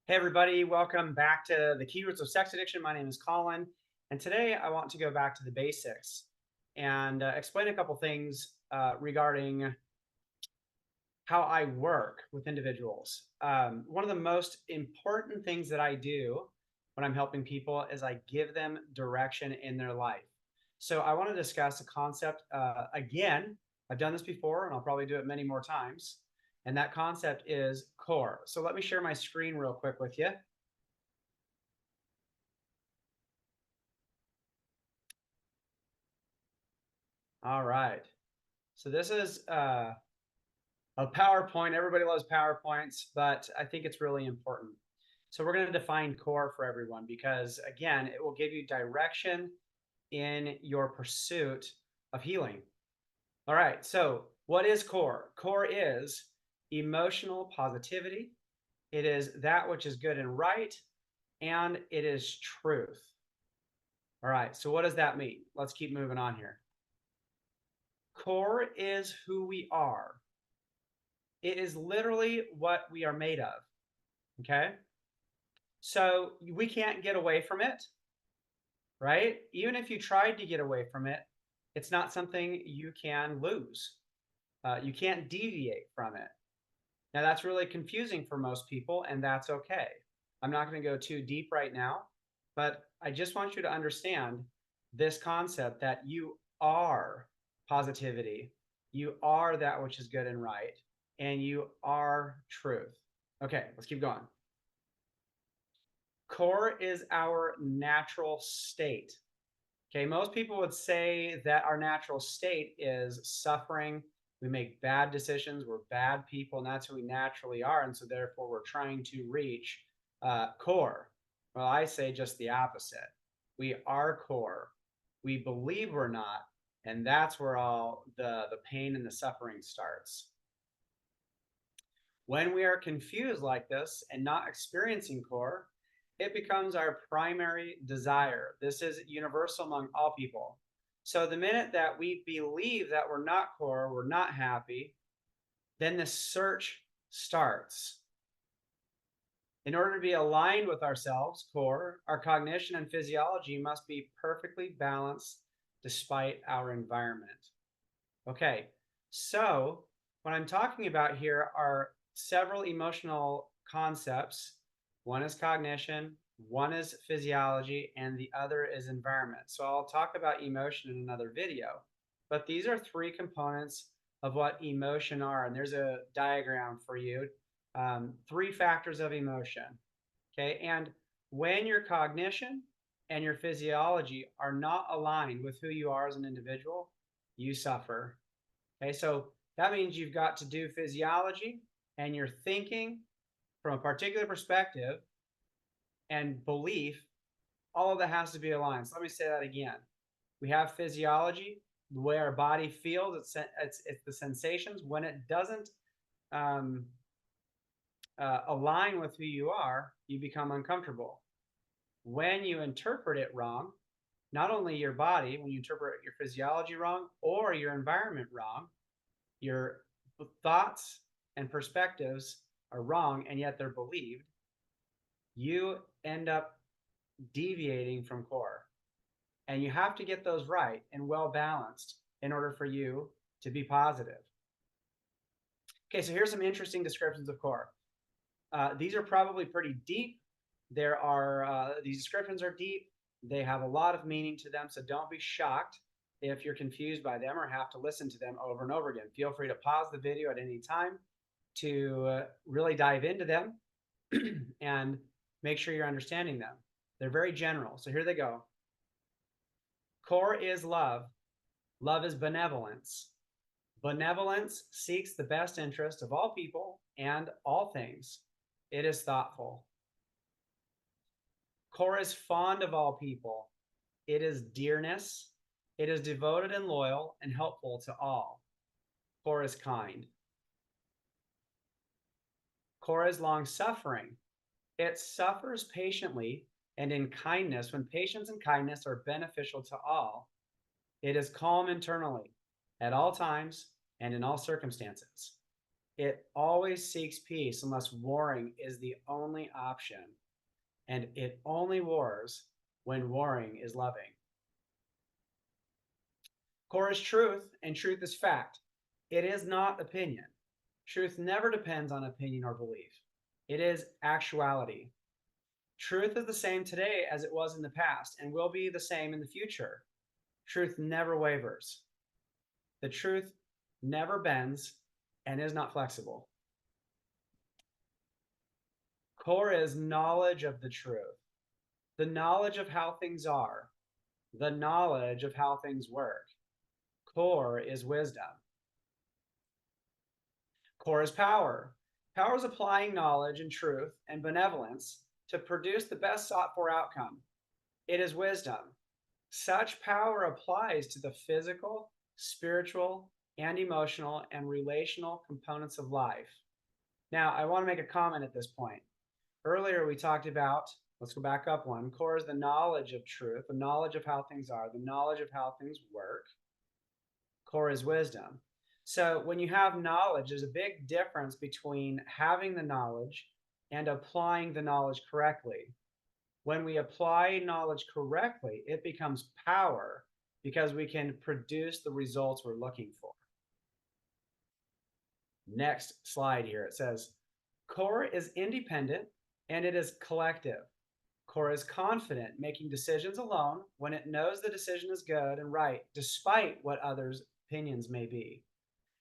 Hey, everybody, welcome back to the Key Roots of Sex Addiction. My name is Colin, and today I want to go back to the basics and explain a couple things regarding how I work with individuals. One of the most important things that I do when I'm helping people is I give them direction in their life. So I want to discuss a concept again. I've done this before, and I'll probably do it many more times. And that concept is core. So let me share my screen real quick with you. All right. So this is a PowerPoint. Everybody loves PowerPoints, but I think it's really important. So we're going to define core for everyone because, again, it will give you direction in your pursuit of healing. All right. So what is core? Core is emotional positivity. It is that which is good and right, and it is truth. All right. So what does that mean? Let's keep moving on here. Core is who we are. It is literally what we are made of. Okay. So we can't get away from it, right? Even if you tried to get away from it, it's not something you can lose. You can't deviate from it. Now, that's really confusing for most people, and that's okay. I'm not going to go too deep right now, but I just want you to understand this concept that you are positivity, you are that which is good and right, and you are truth. Okay, let's keep going. Core is our natural state. Okay, most people would say that our natural state is suffering. We make bad decisions. We're bad people, and that's who we naturally are. And so, therefore, we're trying to reach core. Well, I say just the opposite. We are core. We believe we're not, and that's where all the pain and the suffering starts. When we are confused like this and not experiencing core, it becomes our primary desire. This is universal among all people. So the minute that we believe that we're not core, we're not happy, then the search starts. In order to be aligned with ourselves, core, our cognition and physiology must be perfectly balanced despite our environment. Okay, so what I'm talking about here are several emotional concepts. One is cognition, one is physiology, and the other is environment. So I'll talk about emotion in another video, but these are three components of what emotion are. And there's a diagram for you. Three factors of emotion. Okay, and when your cognition and your physiology are not aligned with who you are as an individual, you suffer. Okay, so that means you've got to do physiology and your thinking from a particular perspective and belief. All of that has to be aligned. So let me say that again. We have physiology, the way our body feels, it's the sensations. When it doesn't um, align with who you are, you become uncomfortable. When you interpret it wrong, not only your body, when you interpret your physiology wrong or your environment wrong, your thoughts and perspectives are wrong and yet they're believed, you end up deviating from core. And you have to get those right and well balanced in order for you to be positive. Okay, so here's some interesting descriptions of core. These are probably pretty deep. These descriptions are deep. They have a lot of meaning to them, so don't be shocked if you're confused by them or have to listen to them over and over again. Feel free to pause the video at any time to really dive into them and make sure you're understanding them. They're very general. So here they go. Core is love. Love is benevolence. Benevolence seeks the best interest of all people and all things. It is thoughtful. Core is fond of all people. It is dearness. It is devoted and loyal and helpful to all. Core is kind. Core is long-suffering. It suffers patiently and in kindness when patience and kindness are beneficial to all. It is calm internally at all times and in all circumstances. It always seeks peace unless warring is the only option. And it only wars when warring is loving. Core is truth, and truth is fact. It is not opinion. Truth never depends on opinion or belief. It is actuality. Truth is the same today as it was in the past and will be the same in the future. Truth never wavers. The truth never bends and is not flexible. Core is knowledge of the truth, the knowledge of how things are, the knowledge of how things work. Core is wisdom. Core is power. Power is applying knowledge and truth and benevolence to produce the best sought for outcome. It is wisdom. Such power applies to the physical, spiritual, and emotional and relational components of life. Now, I want to make a comment at this point. Earlier, we talked about, let's go back up one. Core is the knowledge of truth, the knowledge of how things are, the knowledge of how things work. Core is wisdom. So when you have knowledge, there's a big difference between having the knowledge and applying the knowledge correctly. When we apply knowledge correctly, it becomes power because we can produce the results we're looking for. Next slide here, it says, core is independent and it is collective. Core is confident, making decisions alone when it knows the decision is good and right, despite what others' opinions may be.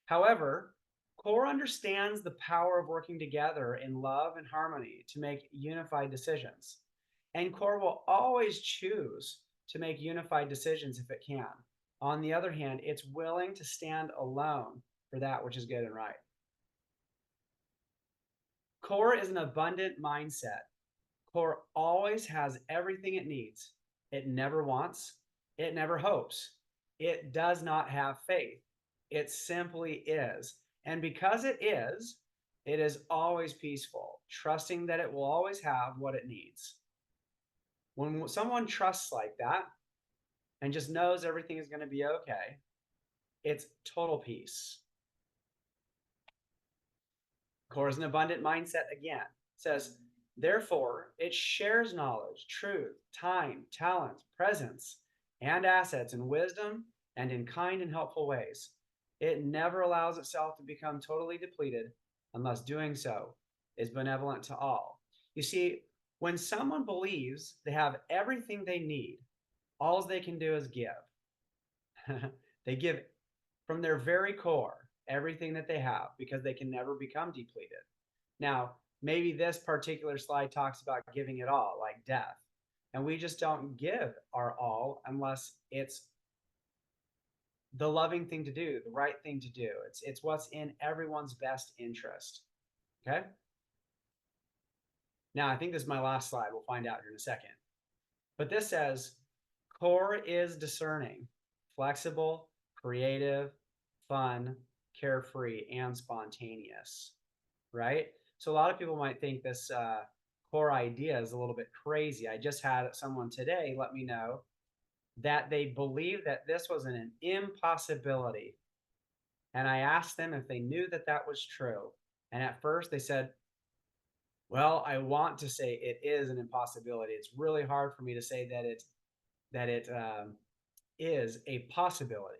However, core understands the power of working together in love and harmony to make unified decisions. And core will always choose to make unified decisions if it can. On the other hand, it's willing to stand alone for that which is good and right. Core is an abundant mindset. Core always has everything it needs. It never wants, it never hopes. It does not have faith. It simply is. And because it is always peaceful, trusting that it will always have what it needs. When someone trusts like that and just knows everything is going to be okay, it's total peace. Core is an abundant mindset again. It says, therefore, it shares knowledge, truth, time, talent, presence, and assets in wisdom and in kind and helpful ways. It never allows itself to become totally depleted unless doing so is benevolent to all. You see, when someone believes they have everything they need, all they can do is give. They give from their very core everything that they have because they can never become depleted. Now, maybe this particular slide talks about giving it all, like death. And we just don't give our all unless it's the loving thing to do, the right thing to do. It's what's in everyone's best interest. Okay? Now, I think this is my last slide. We'll find out here in a second. But this says, core is discerning, flexible, creative, fun, carefree, and spontaneous, right? So a lot of people might think this core idea is a little bit crazy. I just had someone today let me know that they believed that this was an impossibility. And I asked them if they knew that that was true. And at first they said, well, I want to say it is an impossibility. It's really hard for me to say that it is a possibility.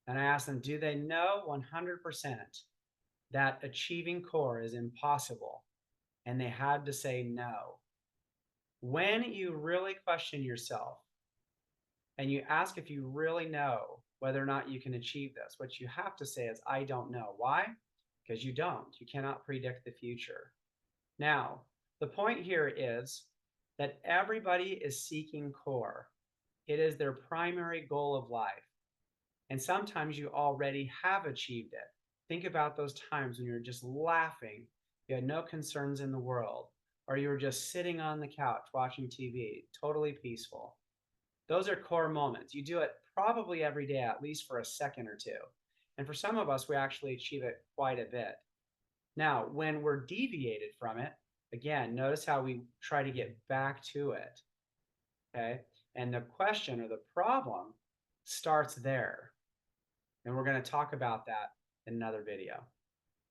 And I asked them, do they know 100% that achieving core is impossible? And they had to say no. When you really question yourself and you ask if you really know whether or not you can achieve this, what you have to say is, I don't know. Why? Because you don't. You cannot predict the future. Now, the point here is that everybody is seeking core. It is their primary goal of life. And sometimes you already have achieved it. Think about those times when you're just laughing, you had no concerns in the world, or you were just sitting on the couch watching TV, totally peaceful. Those are core moments. You do it probably every day, at least for a second or two. And for some of us, we actually achieve it quite a bit. Now, when we're deviated from it, again, notice how we try to get back to it. Okay. And the question or the problem starts there. And we're going to talk about that in another video.